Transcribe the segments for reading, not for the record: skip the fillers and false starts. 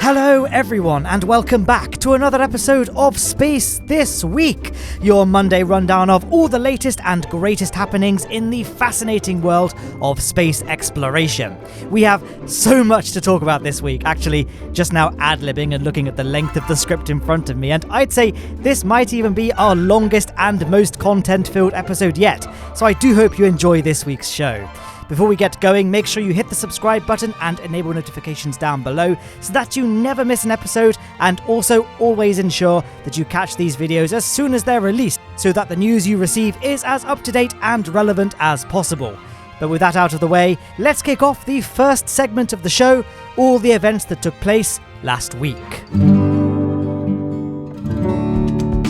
Hello everyone and welcome back to another episode of Space This Week, your Monday rundown of all the latest and greatest happenings in the fascinating world of space exploration. We have so much to talk about this week, actually just now ad-libbing and looking at the length of the script in front of me, and I'd say this might even be our longest and most content-filled episode yet, so I do hope you enjoy this week's show. Before we get going, make sure you hit the subscribe button and enable notifications down below so that you never miss an episode, and also always ensure that you catch these videos as soon as they're released so that the news you receive is as up-to-date and relevant as possible. But with that out of the way, let's kick off the first segment of the show, all the events that took place last week.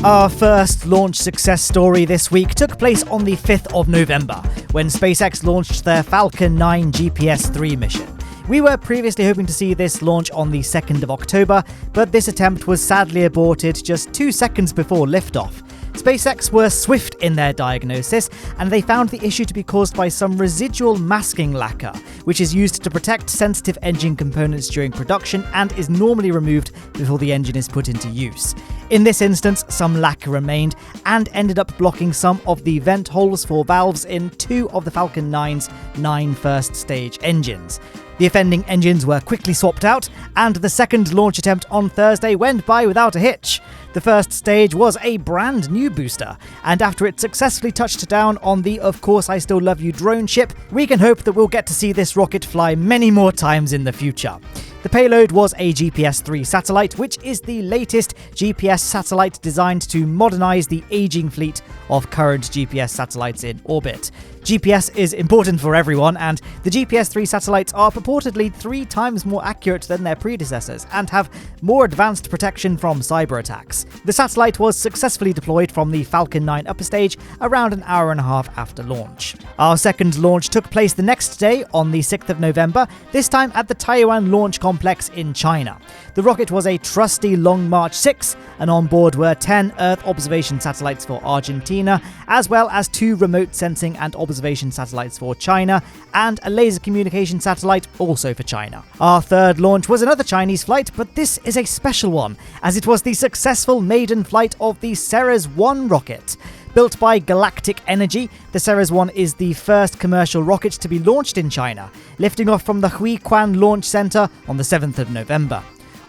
Our first launch success story this week took place on the 5th of November, when SpaceX launched their Falcon 9 GPS-3 mission. We were previously hoping to see this launch on the 2nd of October, but this attempt was sadly aborted just 2 seconds before liftoff. SpaceX were swift in their diagnosis, and they found the issue to be caused by some residual masking lacquer, which is used to protect sensitive engine components during production and is normally removed before the engine is put into use. In this instance, some lacquer remained and ended up blocking some of the vent holes for valves in 2 of the Falcon 9's 9 first stage engines. The offending engines were quickly swapped out, and the second launch attempt on Thursday went by without a hitch. The first stage was a brand new booster, and after it successfully touched down on the Of Course I Still Love You drone ship, we can hope that we'll get to see this rocket fly many more times in the future. The payload was a GPS-3 satellite, which is the latest GPS satellite designed to modernize the aging fleet of current GPS satellites in orbit. GPS is important for everyone, and the GPS-3 satellites are purportedly 3 times more accurate than their predecessors and have more advanced protection from cyber attacks. The satellite was successfully deployed from the Falcon 9 upper stage around an hour and a half after launch. Our second launch took place the next day on the 6th of November, this time at the Taiwan Launch Complex in China. The rocket was a trusty Long March 6, and on board were 10 Earth observation satellites for Argentina, as well as 2 remote sensing and observation satellites for China, and a laser communication satellite also for China. Our third launch was another Chinese flight, but this is a special one, as it was the successful maiden flight of the Ceres 1 rocket. Built by Galactic Energy, the Ceres 1 is the first commercial rocket to be launched in China, lifting off from the Huiquan Launch Center on the 7th of November.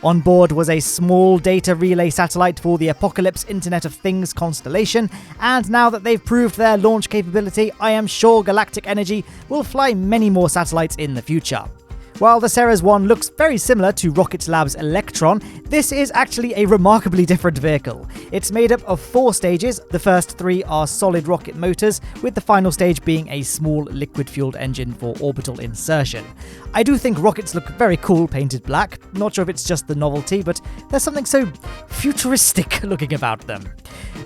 On board was a small data relay satellite for the Apocalypse Internet of Things constellation, and now that they've proved their launch capability, I am sure Galactic Energy will fly many more satellites in the future. While the Ceres 1 looks very similar to Rocket Lab's Electron, this is actually a remarkably different vehicle. It's made up of 4 stages. The first 3 are solid rocket motors, with the final stage being a small liquid-fueled engine for orbital insertion. I do think rockets look very cool painted black. Not sure if it's just the novelty, but there's something so futuristic looking about them.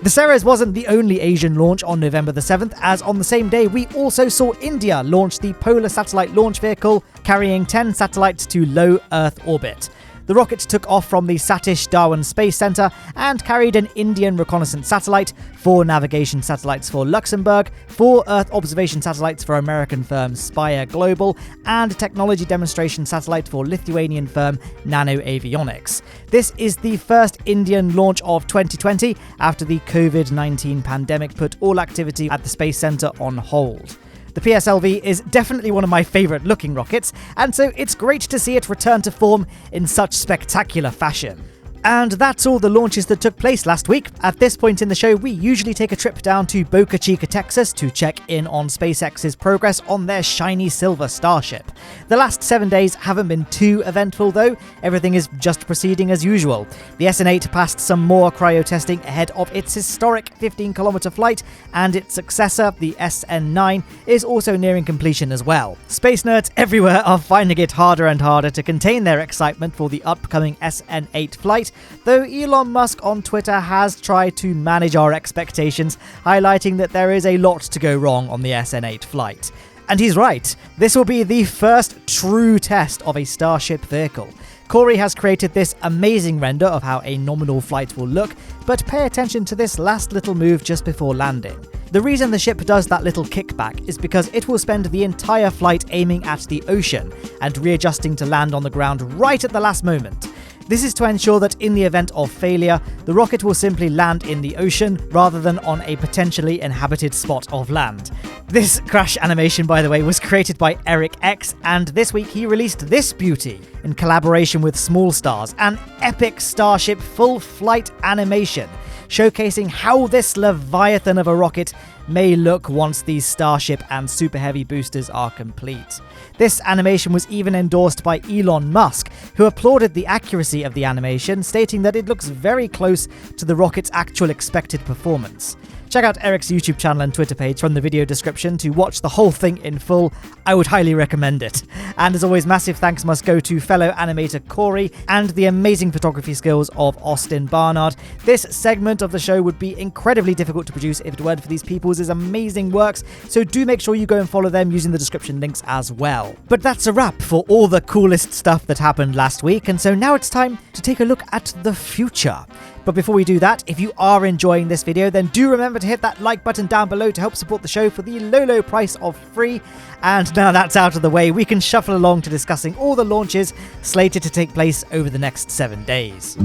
The Ceres wasn't the only Asian launch on November the 7th, as on the same day we also saw India launch the Polar Satellite Launch Vehicle, carrying 10 satellites to low Earth orbit. The rocket took off from the Satish Dhawan Space Center and carried an Indian reconnaissance satellite, 4 navigation satellites for Luxembourg, 4 Earth observation satellites for American firm Spire Global, and a technology demonstration satellite for Lithuanian firm Nano Avionics. This is the first Indian launch of 2020 after the COVID-19 pandemic put all activity at the Space Center on hold. The PSLV is definitely one of my favourite looking rockets, and so it's great to see it return to form in such spectacular fashion. And that's all the launches that took place last week. At this point in the show, we usually take a trip down to Boca Chica, Texas to check in on SpaceX's progress on their shiny silver Starship. The last 7 days haven't been too eventful though, everything is just proceeding as usual. The SN8 passed some more cryo testing ahead of its historic 15-kilometer flight, and its successor, the SN9, is also nearing completion as well. Space nerds everywhere are finding it harder and harder to contain their excitement for the upcoming SN8 flight, though Elon Musk on Twitter has tried to manage our expectations, highlighting that there is a lot to go wrong on the SN8 flight. And he's right, this will be the first true test of a Starship vehicle. Corey has created this amazing render of how a nominal flight will look, but pay attention to this last little move just before landing. The reason the ship does that little kickback is because it will spend the entire flight aiming at the ocean and readjusting to land on the ground right at the last moment. This is to ensure that in the event of failure, the rocket will simply land in the ocean rather than on a potentially inhabited spot of land. This crash animation, by the way, was created by Erik X, and this week he released this beauty in collaboration with SmallStar, an epic Starship full flight animation showcasing how this leviathan of a rocket may look once these Starship and Super Heavy boosters are complete. This animation was even endorsed by Elon Musk, who applauded the accuracy of the animation, stating that it looks very close to the rocket's actual expected performance. Check out Erik's YouTube channel and Twitter page from the video description to watch the whole thing in full. I would highly recommend it. And as always, massive thanks must go to fellow animator Corey and the amazing photography skills of Austin Barnard. This segment of the show would be incredibly difficult to produce if it weren't for these people's amazing works, so do make sure you go and follow them using the description links as well. But that's a wrap for all the coolest stuff that happened last week, and so now it's time to take a look at the future. But before we do that, if you are enjoying this video, then do remember to hit that like button down below to help support the show for the low price of free. And now that's out of the way, we can shuffle along to discussing all the launches slated to take place over the next 7 days.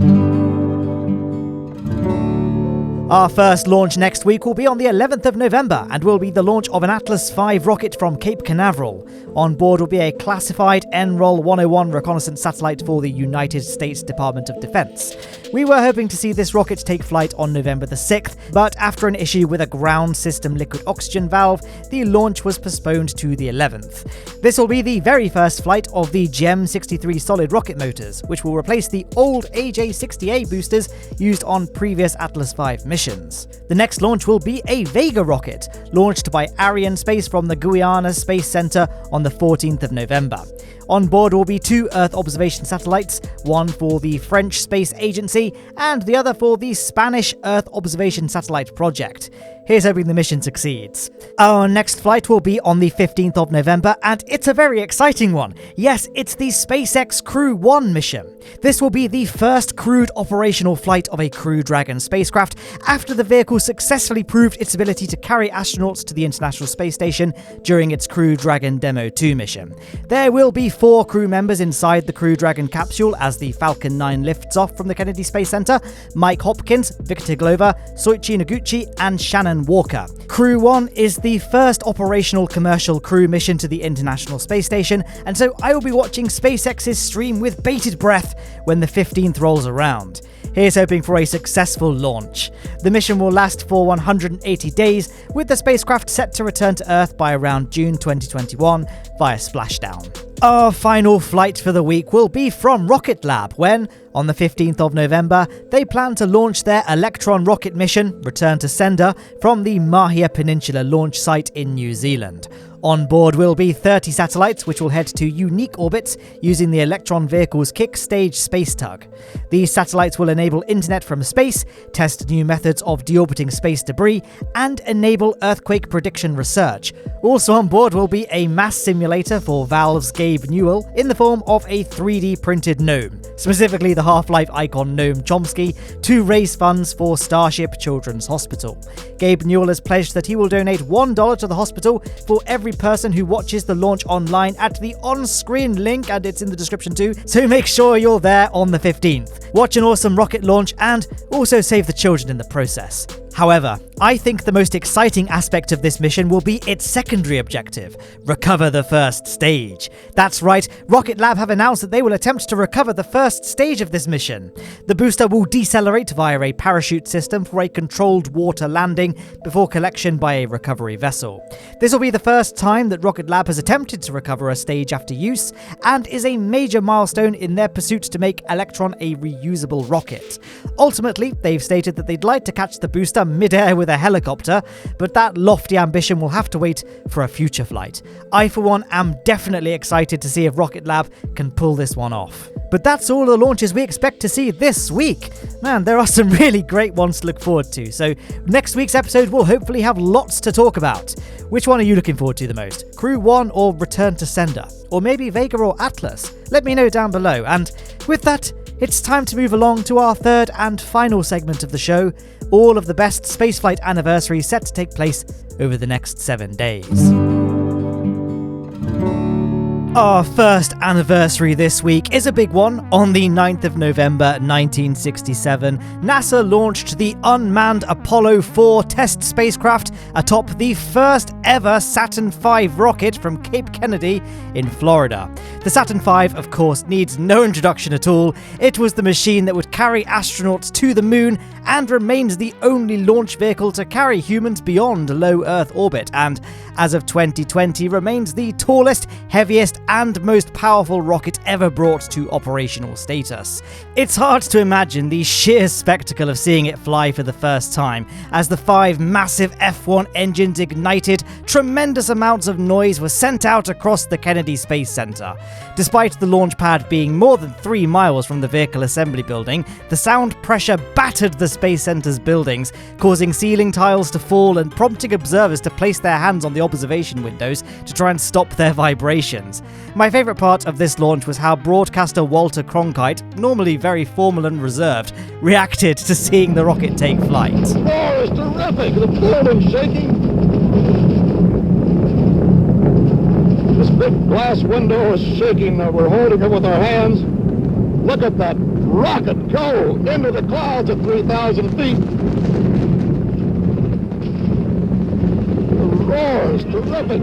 Our first launch next week will be on the 11th of November and will be the launch of an Atlas V rocket from Cape Canaveral. On board will be a classified NROL 101 reconnaissance satellite for the United States Department of Defense. We were hoping to see this rocket take flight on November the 6th, but after an issue with a ground system liquid oxygen valve, the launch was postponed to the 11th. This will be the very first flight of the GEM 63 solid rocket motors, which will replace the old AJ-60A boosters used on previous Atlas V missions. The next launch will be a Vega rocket, launched by Arianespace from the Guyana Space Center on the 14th of November. On board will be 2 Earth observation satellites, one for the French Space Agency and the other for the Spanish Earth Observation Satellite Project. Here's hoping the mission succeeds. Our next flight will be on the 15th of November, and it's a very exciting one. Yes, it's the SpaceX Crew 1 mission. This will be the first crewed operational flight of a Crew Dragon spacecraft after the vehicle successfully proved its ability to carry astronauts to the International Space Station during its Crew Dragon Demo 2 mission. There will be 4 crew members inside the Crew Dragon capsule as the Falcon 9 lifts off from the Kennedy Space Center: Mike Hopkins, Victor Glover, Soichi Noguchi, and Shannon Walker. Crew 1 is the first operational commercial crew mission to the International Space Station, and so I will be watching SpaceX's stream with bated breath when the 15th rolls around. Here's hoping for a successful launch. The mission will last for 180 days, with the spacecraft set to return to Earth by around June 2021 via splashdown. Our final flight for the week will be from Rocket Lab when, on the 15th of November, they plan to launch their Electron rocket mission, Return to Sender, from the Mahia Peninsula launch site in New Zealand. On board will be 30 satellites which will head to unique orbits using the Electron vehicle's kick stage space tug. These satellites will enable internet from space, test new methods of deorbiting space debris, and enable earthquake prediction research. Also on board will be a mass simulator for Valve's Gabe Newell in the form of a 3D printed gnome, specifically the Half-Life icon Gnome Chomsky, to raise funds for Starship Children's Hospital. Gabe Newell has pledged that he will donate $1 to the hospital for every person who watches the launch online at the on-screen link, and it's in the description too, so make sure you're there on the 15th. Watch an awesome rocket launch and also save the children in the process. However, I think the most exciting aspect of this mission will be its secondary objective: recover the first stage. That's right, Rocket Lab have announced that they will attempt to recover the first stage of this mission. The booster will decelerate via a parachute system for a controlled water landing before collection by a recovery vessel. This will be the first time that Rocket Lab has attempted to recover a stage after use, and is a major milestone in their pursuit to make Electron a reusable rocket. Ultimately, they've stated that they'd like to catch the booster mid-air with a helicopter, but that lofty ambition will have to wait for a future flight. I, for one, am definitely excited to see if Rocket Lab can pull this one off. But that's all the launches we expect to see this week. Man, there are some really great ones to look forward to, so next week's episode will hopefully have lots to talk about. Which one are you looking forward to the most? Crew 1 or Return to Sender? Or maybe Vega or Atlas? Let me know down below, and with that, it's time to move along to our third and final segment of the show, all of the best spaceflight anniversaries set to take place over the next 7 days. Our first anniversary this week is a big one. On the 9th of November 1967, NASA launched the unmanned Apollo 4 test spacecraft atop the first ever Saturn V rocket from Cape Kennedy in Florida. The Saturn V, of course, needs no introduction at all. It was the machine that would carry astronauts to the moon and remains the only launch vehicle to carry humans beyond low Earth orbit, and as of 2020 remains the tallest, heaviest and most powerful rocket ever brought to operational status. It's hard to imagine the sheer spectacle of seeing it fly for the first time. As the 5 massive F1 engines ignited, tremendous amounts of noise were sent out across the Kennedy Space Center. Despite the launch pad being more than 3 miles from the vehicle assembly building, the sound pressure battered the Space Center's buildings, causing ceiling tiles to fall and prompting observers to place their hands on the observation windows to try and stop their vibrations. My favourite part of this launch was how broadcaster Walter Cronkite, normally very formal and reserved, reacted to seeing the rocket take flight. Oh, it's terrific! The building's shaking! This big glass window is shaking. We're holding it with our hands. Look at that rocket go into the clouds at 3,000 feet. The roar is terrific.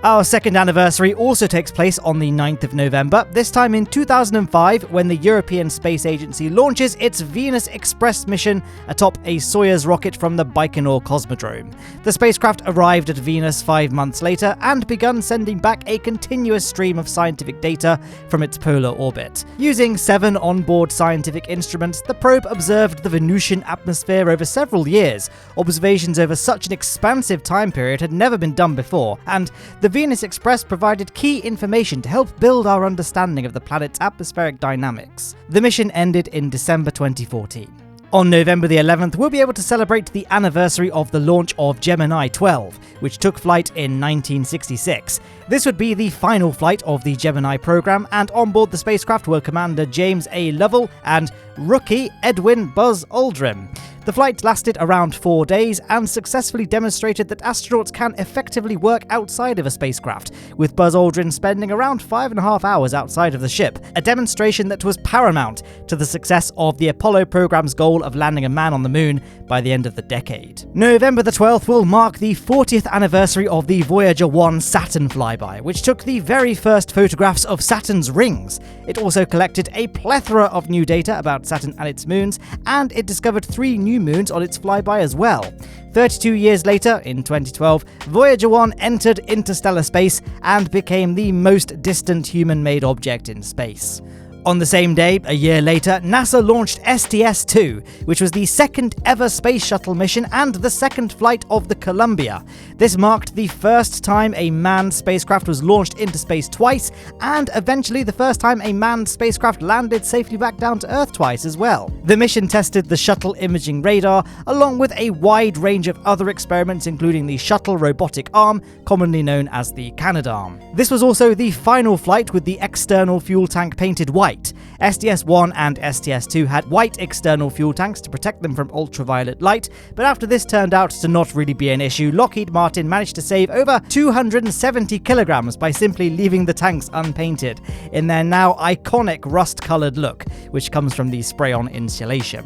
Our second anniversary also takes place on the 9th of November, this time in 2005 when the European Space Agency launches its Venus Express mission atop a Soyuz rocket from the Baikonur Cosmodrome. The spacecraft arrived at Venus 5 months later and began sending back a continuous stream of scientific data from its polar orbit. Using 7 onboard scientific instruments, the probe observed the Venusian atmosphere over several years. Observations over such an expansive time period had never been done before, and the Venus Express provided key information to help build our understanding of the planet's atmospheric dynamics. The mission ended in December 2014. On November the 11th, we'll be able to celebrate the anniversary of the launch of Gemini 12, which took flight in 1966. This would be the final flight of the Gemini program, and on board the spacecraft were Commander James A. Lovell and rookie Edwin Buzz Aldrin. The flight lasted around 4 days and successfully demonstrated that astronauts can effectively work outside of a spacecraft, with Buzz Aldrin spending around 5.5 hours outside of the ship, a demonstration that was paramount to the success of the Apollo program's goal of landing a man on the moon by the end of the decade. November the 12th will mark the 40th anniversary of the Voyager 1 Saturn flyby, which took the very first photographs of Saturn's rings. It also collected a plethora of new data about Saturn and its moons, and it discovered 3 new moons on its flyby as well. 32 years later, in 2012, Voyager 1 entered interstellar space and became the most distant human-made object in space. On the same day, a year later, NASA launched STS-2, which was the second ever space shuttle mission and the second flight of the Columbia. This marked the first time a manned spacecraft was launched into space twice, and eventually the first time a manned spacecraft landed safely back down to Earth twice as well. The mission tested the shuttle imaging radar, along with a wide range of other experiments, including the shuttle robotic arm, commonly known as the Canadarm. This was also the final flight with the external fuel tank painted white. STS-1 and STS-2 had white external fuel tanks to protect them from ultraviolet light, but after this turned out to not really be an issue, Lockheed Martin managed to save over 270 kilograms by simply leaving the tanks unpainted, in their now iconic rust-colored look, which comes from the spray-on insulation.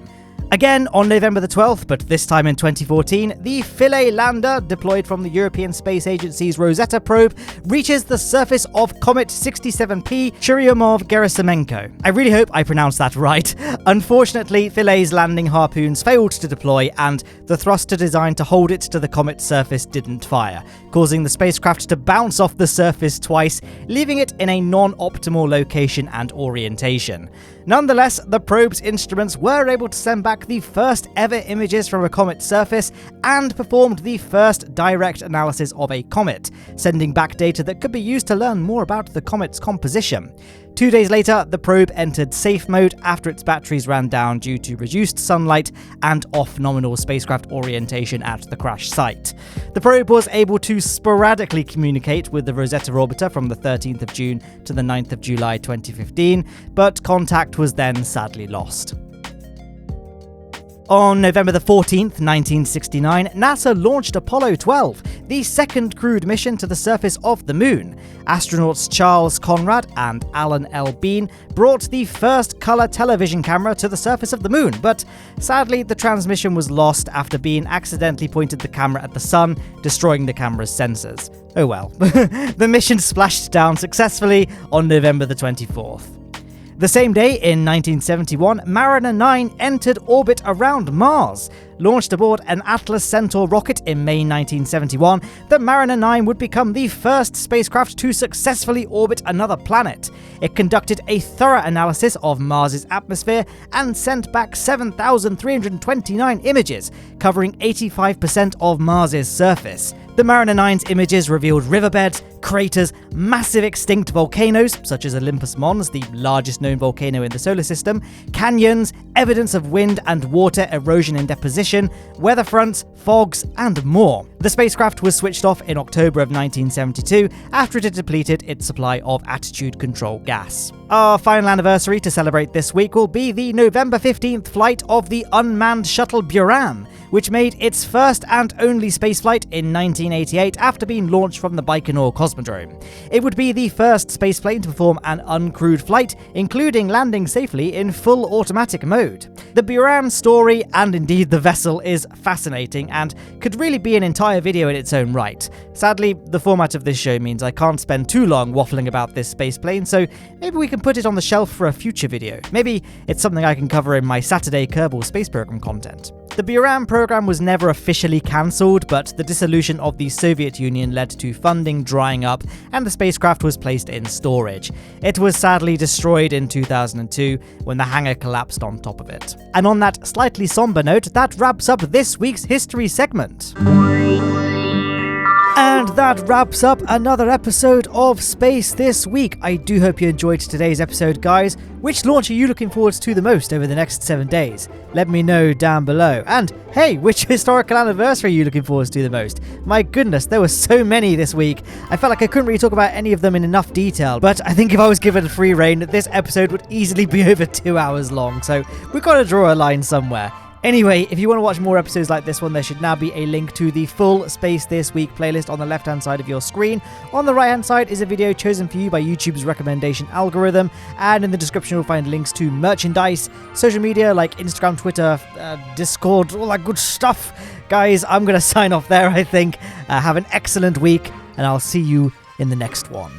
Again, on November the 12th, but this time in 2014, the Philae lander, deployed from the European Space Agency's Rosetta probe, reaches the surface of Comet 67P Churyumov-Gerasimenko. I really hope I pronounced that right. Unfortunately, Philae's landing harpoons failed to deploy, and the thruster designed to hold it to the comet's surface didn't fire, causing the spacecraft to bounce off the surface twice, leaving it in a non-optimal location and orientation. Nonetheless, the probe's instruments were able to send back the first ever images from a comet's surface and performed the first direct analysis of a comet, sending back data that could be used to learn more about the comet's composition. 2 days later, the probe entered safe mode after its batteries ran down due to reduced sunlight and off-nominal spacecraft orientation at the crash site. The probe was able to sporadically communicate with the Rosetta orbiter from the 13th of June to the 9th of July 2015, but contact was then sadly lost. On November the 14th, 1969, NASA launched Apollo 12. the second crewed mission to the surface of the moon. Astronauts Charles Conrad and Alan L. Bean brought the first color television camera to the surface of the moon, but sadly the transmission was lost after Bean accidentally pointed the camera at the sun, destroying the camera's sensors. Oh well. The mission splashed down successfully on November the 24th. The same day, in 1971, Mariner 9 entered orbit around Mars. Launched aboard an Atlas Centaur rocket in May 1971, the Mariner 9 would become the first spacecraft to successfully orbit another planet. It conducted a thorough analysis of Mars's atmosphere and sent back 7,329 images, covering 85% of Mars's surface. The Mariner 9's images revealed riverbeds, craters, massive extinct volcanoes, such as Olympus Mons, the largest known volcano in the solar system, canyons, evidence of wind and water erosion and deposition, weather fronts, fogs, and more. The spacecraft was switched off in October of 1972 after it had depleted its supply of attitude control gas. Our final anniversary to celebrate this week will be the November 15th flight of the unmanned shuttle Buran, which made its first and only spaceflight in 1988 after being launched from the Baikonur Cosmodrome. It would be the first spaceplane to perform an uncrewed flight, including landing safely in full automatic mode. The Buran story, and indeed the vessel, is fascinating and could really be an entire video in its own right. Sadly, the format of this show means I can't spend too long waffling about this spaceplane, so maybe we can put it on the shelf for a future video. Maybe it's something I can cover in my Saturday Kerbal Space Program content. The Buran program was never officially cancelled, but the dissolution of the Soviet Union led to funding drying up and the spacecraft was placed in storage. It was sadly destroyed in 2002 when the hangar collapsed on top of it. And on that slightly somber note, that wraps up this week's history segment. And that wraps up another episode of Space This Week. I do hope you enjoyed today's episode, guys. Which launch are you looking forward to the most over the next 7 days? Let me know down below. And hey, which historical anniversary are you looking forward to the most? My goodness, there were so many this week. I felt like I couldn't really talk about any of them in enough detail, but I think if I was given free rein, this episode would easily be over 2 hours long, so we've got to draw a line somewhere. Anyway, if you want to watch more episodes like this one, there should now be a link to the full Space This Week playlist on the left-hand side of your screen. On the right-hand side is a video chosen for you by YouTube's recommendation algorithm, and in the description you'll find links to merchandise, social media like Instagram, Twitter, Discord, all that good stuff. Guys, I'm going to sign off there, I think. Have an excellent week, and I'll see you in the next one.